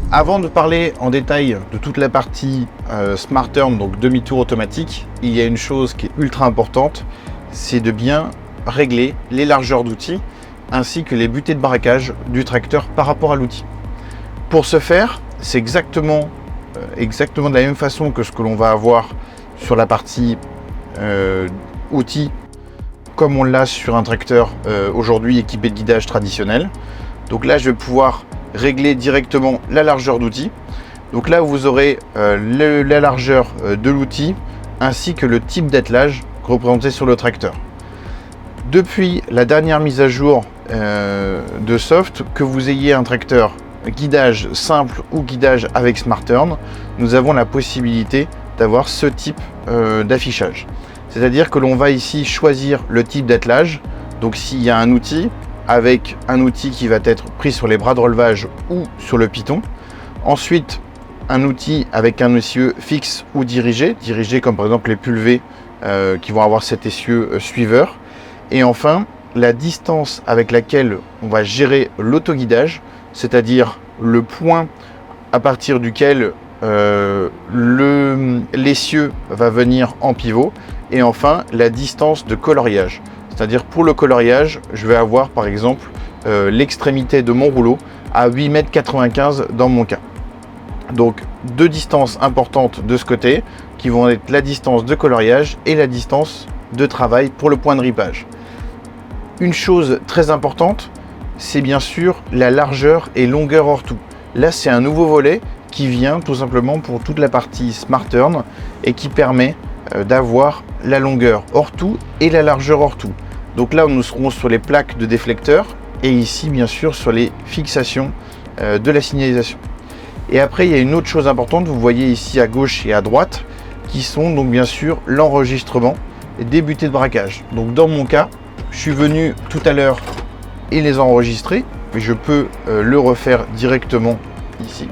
Avant de parler en détail de toute la partie Smart Turn, donc demi-tour automatique, il y a une chose qui est ultra importante, c'est de bien régler les largeurs d'outils ainsi que les butées de braquage du tracteur par rapport à l'outil. Pour ce faire, c'est exactement de la même façon que ce que l'on va avoir sur la partie outils, comme on l'a sur un tracteur aujourd'hui équipé de guidage traditionnel. Donc là, je vais pouvoir régler directement la largeur d'outil. Donc là, vous aurez la largeur de l'outil ainsi que le type d'attelage représenté sur le tracteur. Depuis la dernière mise à jour de soft, que vous ayez un tracteur guidage simple ou guidage avec Smart Turn, nous avons la possibilité d'avoir ce type d'affichage. C'est-à-dire que l'on va ici choisir le type d'attelage. Donc s'il y a un outil avec un outil qui va être pris sur les bras de relevage ou sur le piton. Ensuite, un outil avec un essieu fixe ou dirigé comme par exemple les pulvés qui vont avoir cet essieu suiveur. Et enfin, la distance avec laquelle on va gérer l'autoguidage, c'est-à-dire le point à partir duquel l'essieu va venir en pivot. Et enfin, la distance de coloriage. C'est-à-dire pour le coloriage, je vais avoir par exemple l'extrémité de mon rouleau à 8,95 m dans mon cas. Donc deux distances importantes de ce côté qui vont être la distance de coloriage et la distance de travail pour le point de ripage. Une chose très importante, c'est bien sûr la largeur et longueur hors tout. Là, c'est un nouveau volet qui vient tout simplement pour toute la partie Smart Turn et qui permet d'avoir la longueur hors tout et la largeur hors tout. Donc là, nous serons sur les plaques de déflecteurs et ici, bien sûr, sur les fixations de la signalisation. Et après, il y a une autre chose importante, vous voyez ici à gauche et à droite, qui sont donc bien sûr l'enregistrement des butées de braquage. Donc dans mon cas, je suis venu tout à l'heure et les enregistrer, mais je peux le refaire directement ici.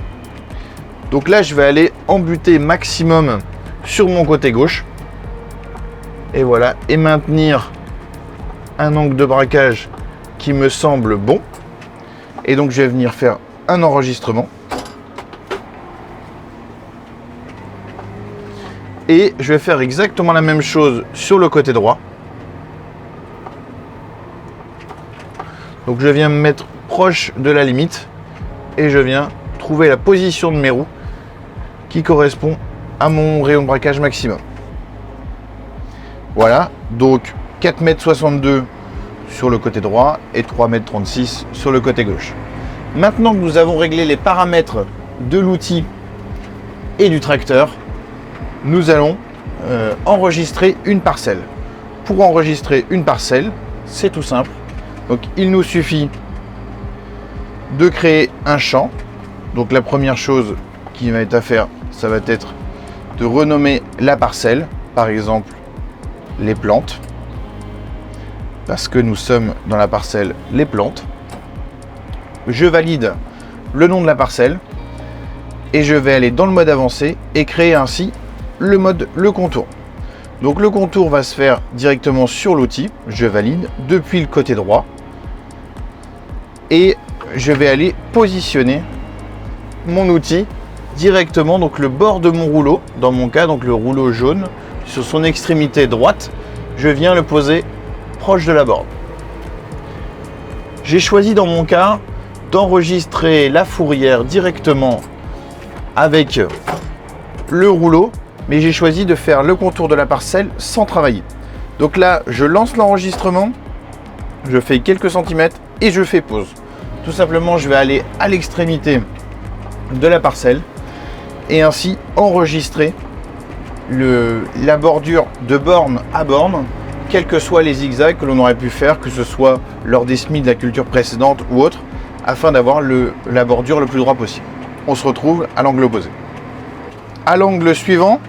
Donc là, je vais aller en butée maximum sur mon côté gauche. Et voilà, et maintenir un angle de braquage qui me semble bon. Et donc je vais venir faire un enregistrement. Et je vais faire exactement la même chose sur le côté droit. Donc je viens me mettre proche de la limite et je viens trouver la position de mes roues qui correspond à mon rayon de braquage maximum. Voilà, donc 4,62 m sur le côté droit et 3,36 m sur le côté gauche. Maintenant que nous avons réglé les paramètres de l'outil et du tracteur, nous allons enregistrer une parcelle. Pour enregistrer une parcelle, c'est tout simple. Donc il nous suffit de créer un champ. Donc la première chose qui va être à faire, ça va être de renommer la parcelle, par exemple les plantes, parce que nous sommes dans la parcelle les plantes. Je valide le nom de la parcelle et je vais aller dans le mode avancé et créer ainsi le contour. Donc le contour va se faire directement sur l'outil, je valide depuis le côté droit et je vais aller positionner mon outil directement, donc le bord de mon rouleau, dans mon cas donc le rouleau jaune, sur son extrémité droite, je viens le poser proche de la borne. J'ai choisi dans mon cas d'enregistrer la fourrière directement avec le rouleau, mais j'ai choisi de faire le contour de la parcelle sans travailler. Donc là, je lance l'enregistrement, je fais quelques centimètres et je fais pause. Tout simplement, je vais aller à l'extrémité de la parcelle et ainsi enregistrer la bordure de borne à borne, quels que soient les zigzags que l'on aurait pu faire, que ce soit lors des semis de la culture précédente ou autre, afin d'avoir la bordure le plus droit possible. On se retrouve à l'angle opposé. À l'angle suivant,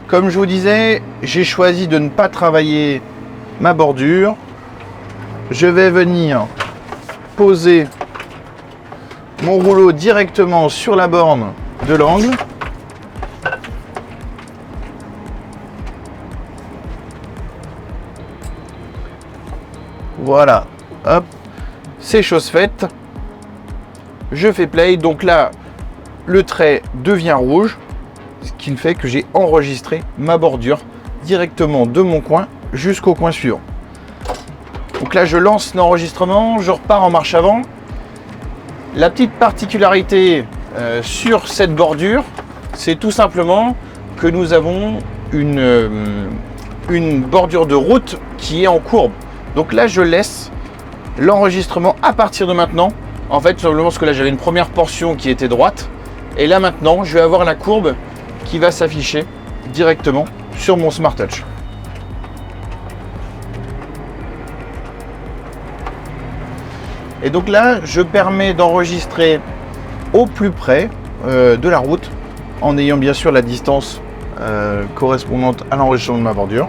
comme je vous disais, j'ai choisi de ne pas travailler ma bordure. Je vais venir poser mon rouleau directement sur la borne de l'angle. Voilà, hop, c'est chose faite. Je fais play. Donc là, le trait devient rouge, ce qui fait que j'ai enregistré ma bordure directement de mon coin jusqu'au coin suivant. Donc là, je lance l'enregistrement, je repars en marche avant. La petite particularité sur cette bordure, c'est tout simplement que nous avons une bordure de route qui est en courbe. Donc là, je laisse l'enregistrement à partir de maintenant. En fait, simplement parce que là, j'avais une première portion qui était droite. Et là, maintenant, je vais avoir la courbe qui va s'afficher directement sur mon Smart Touch. Et donc là, je permets d'enregistrer au plus près de la route, en ayant bien sûr la distance correspondante à l'enregistrement de ma bordure.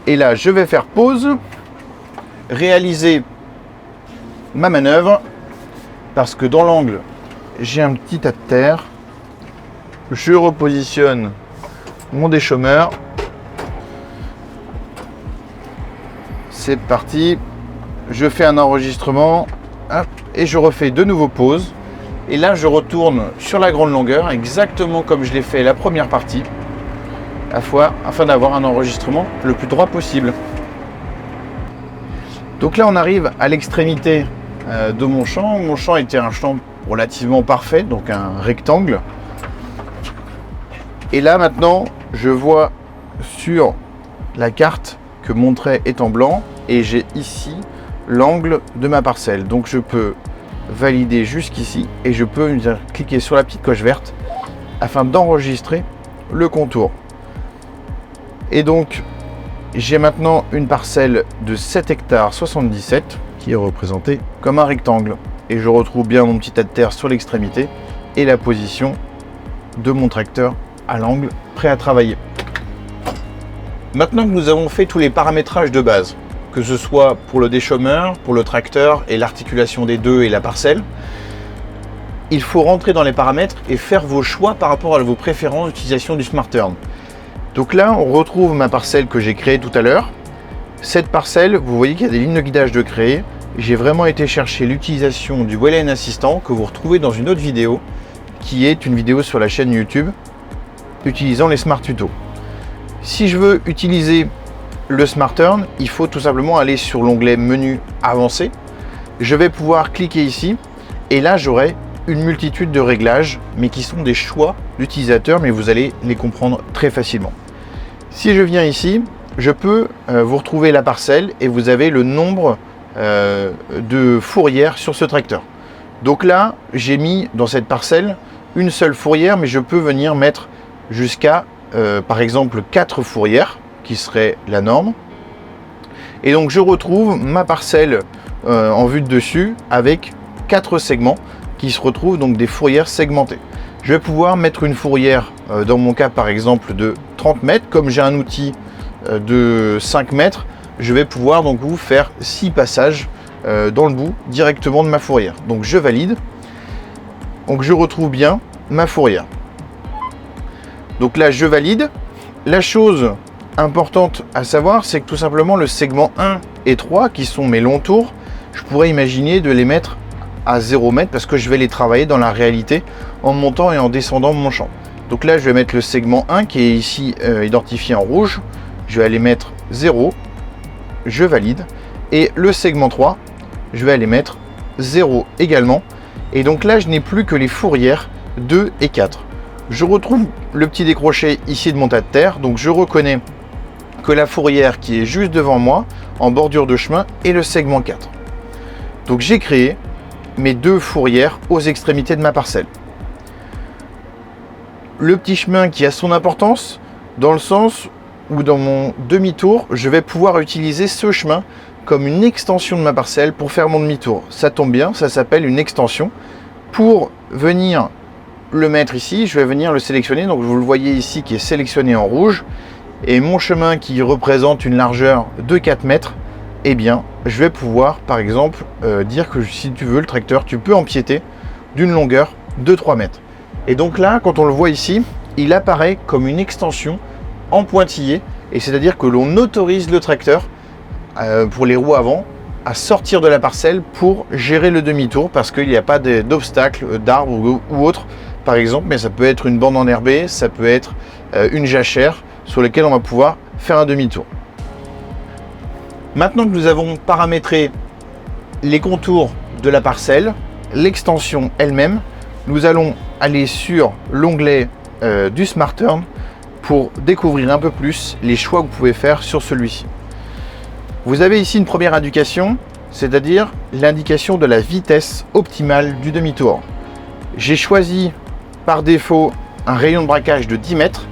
Et là, je vais faire pause, réaliser ma manœuvre, parce que dans l'angle, j'ai un petit tas de terre. Je repositionne mon déchômeur. C'est parti. Je fais un enregistrement, hop, et je refais de nouveau pause. Et là, je retourne sur la grande longueur, exactement comme je l'ai fait la première partie, afin d'avoir un enregistrement le plus droit possible. Donc là, on arrive à l'extrémité de mon champ. Mon champ était un champ relativement parfait, donc un rectangle. Et là, maintenant, je vois sur la carte que mon trait est en blanc et j'ai ici l'angle de ma parcelle. Donc je peux valider jusqu'ici et je peux cliquer sur la petite coche verte afin d'enregistrer le contour. Et donc j'ai maintenant une parcelle de 7 hectares 77 qui est représentée comme un rectangle. Et je retrouve bien mon petit tas de terre sur l'extrémité et la position de mon tracteur à l'angle, prêt à travailler. Maintenant que nous avons fait tous les paramétrages de base, que ce soit pour le déchômeur, pour le tracteur et l'articulation des deux et la parcelle, il faut rentrer dans les paramètres et faire vos choix par rapport à vos préférences d'utilisation du Smart Turn. Donc là, on retrouve ma parcelle que j'ai créée tout à l'heure. Cette parcelle, vous voyez qu'il y a des lignes de guidage de créer. J'ai vraiment été chercher l'utilisation du Well Lane Assistant que vous retrouvez dans une autre vidéo, qui est une vidéo sur la chaîne YouTube, utilisant les Smart Tutos. Si je veux utiliser le Smart Turn, il faut tout simplement aller sur l'onglet Menu Avancé. Je vais pouvoir cliquer ici et là j'aurai une multitude de réglages, mais qui sont des choix d'utilisateur, mais vous allez les comprendre très facilement. Si je viens ici, je peux vous retrouver la parcelle et vous avez le nombre de fourrières sur ce tracteur. Donc là, j'ai mis dans cette parcelle une seule fourrière, mais je peux venir mettre jusqu'à par exemple 4 fourrières qui serait la norme. Et donc je retrouve ma parcelle en vue de dessus avec 4 segments qui se retrouvent donc des fourrières segmentées. Je vais pouvoir mettre une fourrière dans mon cas par exemple de 30 mètres. Comme j'ai un outil de 5 mètres, je vais pouvoir donc vous faire 6 passages dans le bout directement de ma fourrière. Donc je valide. Donc je retrouve bien ma fourrière. Donc là je valide. La chose importante à savoir, c'est que tout simplement le segment 1 et 3 qui sont mes longs tours, je pourrais imaginer de les mettre à 0 mètre parce que je vais les travailler dans la réalité en montant et en descendant mon champ. Donc là je vais mettre le segment 1 qui est ici identifié en rouge, je vais aller mettre 0, je valide, et le segment 3 je vais aller mettre 0 également, et donc là je n'ai plus que les fourrières 2 et 4. Je retrouve le petit décroché ici de mon tas de terre, donc je reconnais que la fourrière qui est juste devant moi en bordure de chemin est le segment 4. Donc j'ai créé mes 2 fourrières aux extrémités de ma parcelle. Le petit chemin qui a son importance dans le sens où dans mon demi-tour, je vais pouvoir utiliser ce chemin comme une extension de ma parcelle pour faire mon demi-tour. Ça tombe bien, ça s'appelle une extension. Pour venir le mettre ici, je vais venir le sélectionner. Donc vous le voyez ici qui est sélectionné en rouge. Et mon chemin qui représente une largeur de 4 mètres, eh bien, je vais pouvoir, par exemple, dire que si tu veux, le tracteur, tu peux empiéter d'une longueur de 3 mètres. Et donc là, quand on le voit ici, il apparaît comme une extension en pointillé. Et c'est-à-dire que l'on autorise le tracteur, pour les roues avant, à sortir de la parcelle pour gérer le demi-tour parce qu'il n'y a pas d'obstacle, d'arbres ou autre par exemple, mais ça peut être une bande enherbée, ça peut être une jachère sur laquelle on va pouvoir faire un demi-tour. Maintenant que nous avons paramétré les contours de la parcelle, l'extension elle-même, nous allons aller sur l'onglet du Smart Turn pour découvrir un peu plus les choix que vous pouvez faire sur celui-ci. Vous avez ici une première indication, c'est-à-dire l'indication de la vitesse optimale du demi-tour. J'ai choisi par défaut un rayon de braquage de 10 mètres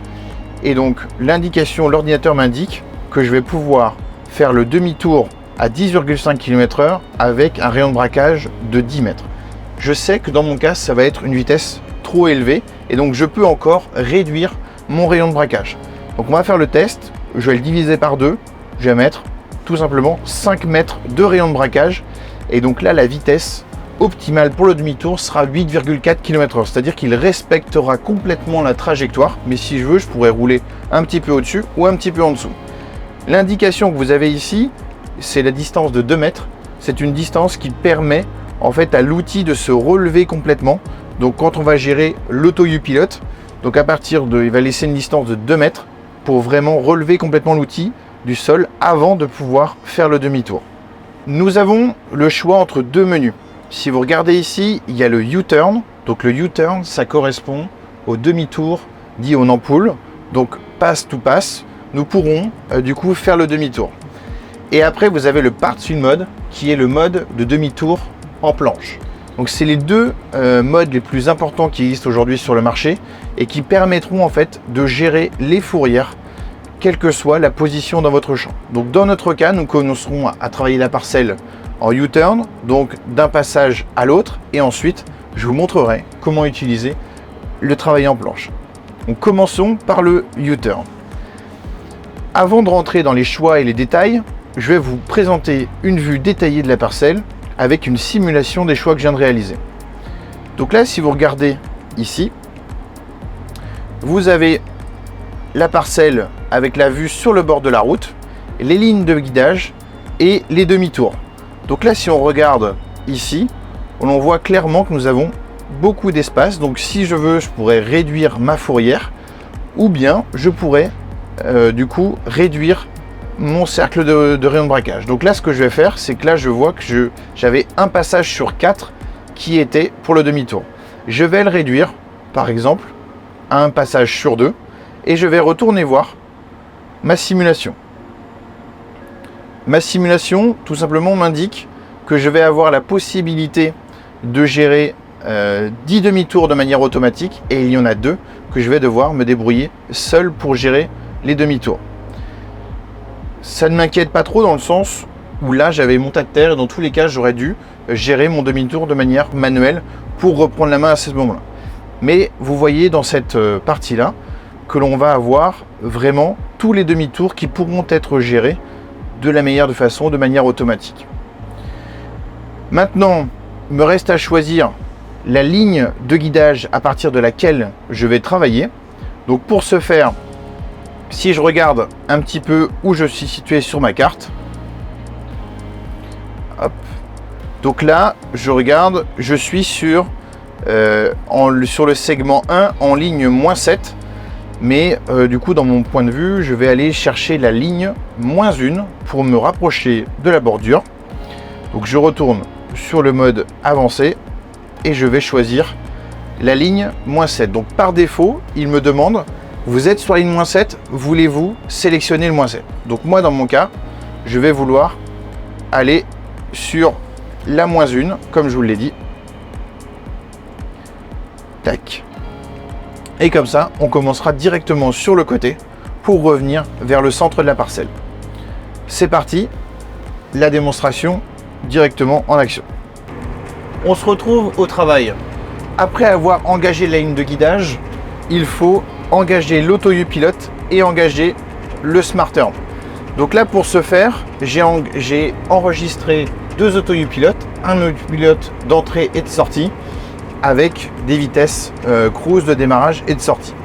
et donc l'indication, l'ordinateur m'indique que je vais pouvoir faire le demi-tour à 10,5 km/h avec un rayon de braquage de 10 mètres. Je sais que dans mon cas, ça va être une vitesse trop élevée et donc je peux encore réduire mon rayon de braquage. Donc on va faire le test, je vais le diviser par 2, je vais mettre tout simplement 5 mètres de rayon de braquage et donc là la vitesse optimale pour le demi-tour sera 8,4 km/h, c'est-à-dire qu'il respectera complètement la trajectoire, mais si je veux, je pourrais rouler un petit peu au-dessus ou un petit peu en dessous. L'indication que vous avez ici, c'est la distance de 2 mètres. C'est une distance qui permet en fait à l'outil de se relever complètement. Donc quand on va gérer l'auto-U-Pilot, donc à partir de, il va laisser une distance de 2 mètres pour vraiment relever complètement l'outil du sol avant de pouvoir faire le demi-tour. Nous avons le choix entre deux menus. Si vous regardez ici, il y a le U-Turn. Donc le U-Turn, ça correspond au demi-tour dit en ampoule. Donc pass to pass, nous pourrons du coup faire le demi-tour. Et après, vous avez le Parts-in Mode, qui est le mode de demi-tour en planche. Donc c'est les deux modes les plus importants qui existent aujourd'hui sur le marché et qui permettront en fait de gérer les fourrières, quelle que soit la position dans votre champ. Donc dans notre cas, nous commencerons à travailler la parcelle en U-turn, donc d'un passage à l'autre, et ensuite je vous montrerai comment utiliser le travail en planche. Donc commençons par le U-turn. Avant de rentrer dans les choix et les détails, je vais vous présenter une vue détaillée de la parcelle avec une simulation des choix que je viens de réaliser. Donc là, si vous regardez ici, vous avez la parcelle avec la vue sur le bord de la route, les lignes de guidage et les demi-tours. Donc là, si on regarde ici, on voit clairement que nous avons beaucoup d'espace. Donc si je veux, je pourrais réduire ma fourrière ou bien je pourrais du coup réduire mon cercle de rayon de braquage. Donc là, ce que je vais faire, c'est que là, je vois que j'avais un passage sur 4 qui était pour le demi-tour. Je vais le réduire, par exemple, à un passage sur 2 et je vais retourner voir ma simulation. Ma simulation, tout simplement, m'indique que je vais avoir la possibilité de gérer 10 demi-tours de manière automatique et il y en a 2 que je vais devoir me débrouiller seul pour gérer les demi-tours. Ça ne m'inquiète pas trop dans le sens où là, j'avais mon tactère et dans tous les cas, j'aurais dû gérer mon demi-tour de manière manuelle pour reprendre la main à ce moment-là. Mais vous voyez dans cette partie-là que l'on va avoir vraiment tous les demi-tours qui pourront être gérés de la meilleure façon, de manière automatique. Maintenant, il me reste à choisir la ligne de guidage à partir de laquelle je vais travailler. Donc pour ce faire, si je regarde un petit peu où je suis situé sur ma carte, hop, donc là, je regarde, je suis sur le segment 1 en ligne -7. Mais du coup, dans mon point de vue, je vais aller chercher la ligne -1 pour me rapprocher de la bordure. Donc je retourne sur le mode avancé et je vais choisir la ligne -7. Donc par défaut, il me demande, vous êtes sur la ligne -7, voulez-vous sélectionner le -7? Donc moi, dans mon cas, je vais vouloir aller sur la -1, comme je vous l'ai dit. Tac. Et comme ça, on commencera directement sur le côté pour revenir vers le centre de la parcelle. C'est parti, la démonstration directement en action. On se retrouve au travail. Après avoir engagé la ligne de guidage, il faut engager l'auto-U-Pilot et engager le Smart Turn. Donc là, pour ce faire, j'ai enregistré 2 auto-U-Pilot, un U-Pilot d'entrée et de sortie, avec des vitesses cruise de démarrage et de sortie.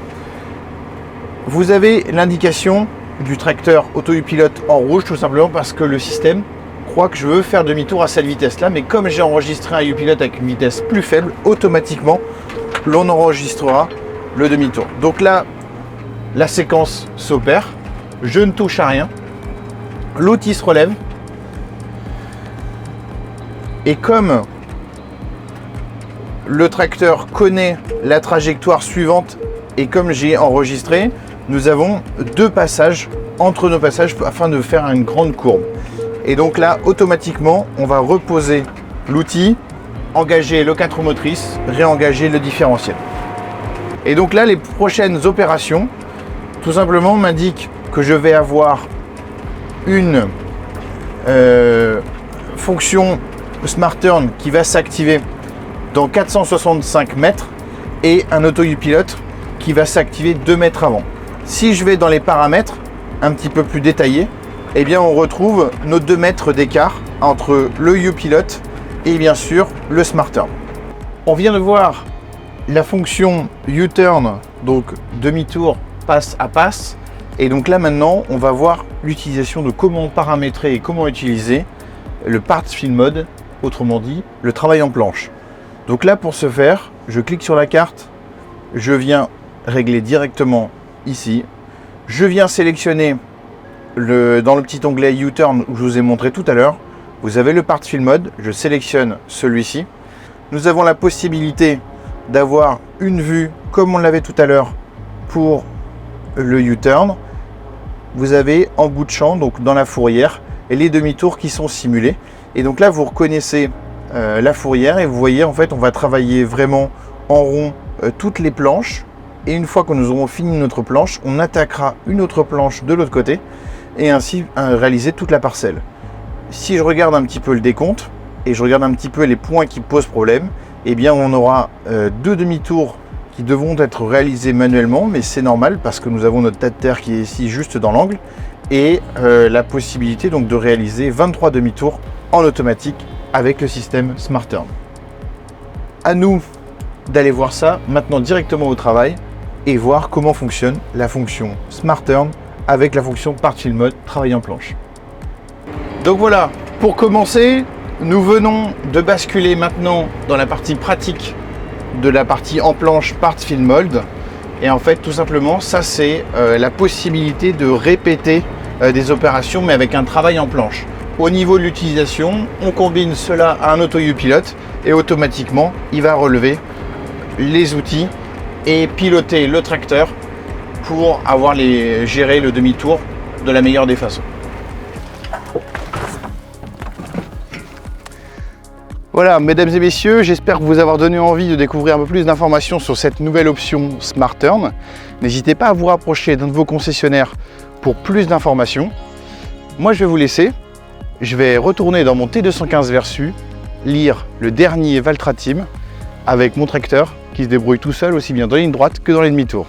Vous avez l'indication du tracteur auto-U-Pilot en rouge tout simplement parce que le système crois que je veux faire demi-tour à cette vitesse-là, mais comme j'ai enregistré un U-Pilot avec une vitesse plus faible, automatiquement, l'on enregistrera le demi-tour. Donc là, la séquence s'opère, je ne touche à rien, l'outil se relève, et comme le tracteur connaît la trajectoire suivante, et comme j'ai enregistré, nous avons 2 passages entre nos passages afin de faire une grande courbe. Et donc là, automatiquement, on va reposer l'outil, engager le 4 roues motrices, réengager le différentiel. Et donc là, les prochaines opérations, tout simplement, m'indiquent que je vais avoir une fonction Smart Turn qui va s'activer dans 465 mètres et un auto U-Pilot qui va s'activer 2 mètres avant. Si je vais dans les paramètres un petit peu plus détaillés, eh bien on retrouve nos 2 mètres d'écart entre le U-Pilot et bien sûr le Smart Turn. On vient de voir la fonction U-Turn, donc demi-tour passe à passe, et donc là maintenant on va voir l'utilisation de comment paramétrer et comment utiliser le Part Fill Mode, autrement dit le travail en planche. Donc là pour ce faire, je clique sur la carte, je viens régler directement ici, je viens sélectionner dans le petit onglet U-Turn où je vous ai montré tout à l'heure, vous avez le Part Fill Mode, je sélectionne celui-ci. Nous avons la possibilité d'avoir une vue comme on l'avait tout à l'heure pour le U-Turn. Vous avez en bout de champ, donc dans la fourrière, et les demi-tours qui sont simulés. Et donc là, vous reconnaissez la fourrière et vous voyez, en fait, on va travailler vraiment en rond toutes les planches. Et une fois que nous aurons fini notre planche, on attaquera une autre planche de l'autre côté et ainsi réaliser toute la parcelle. Si je regarde un petit peu le décompte et je regarde un petit peu les points qui posent problème, eh bien on aura 2 demi-tours qui devront être réalisés manuellement, mais c'est normal parce que nous avons notre tas de terre qui est ici juste dans l'angle et la possibilité donc de réaliser 23 demi-tours en automatique avec le système Smart Turn. À nous d'aller voir ça maintenant directement au travail et voir comment fonctionne la fonction Smart Turn avec la fonction Part Fill Mode travail en planche. Donc voilà, pour commencer, nous venons de basculer maintenant dans la partie pratique de la partie en planche Part Fill Mode. Et en fait, tout simplement, ça c'est la possibilité de répéter des opérations mais avec un travail en planche. Au niveau de l'utilisation, on combine cela à un auto U-Pilot et automatiquement, il va relever les outils et piloter le tracteur pour gérer le demi-tour de la meilleure des façons. Voilà, mesdames et messieurs, j'espère vous avoir donné envie de découvrir un peu plus d'informations sur cette nouvelle option Smart Turn. N'hésitez pas à vous rapprocher d'un de vos concessionnaires pour plus d'informations. Moi, je vais vous laisser. Je vais retourner dans mon T215 Versu, lire le dernier Valtra Team avec mon tracteur qui se débrouille tout seul aussi bien dans la ligne droite que dans les demi-tours.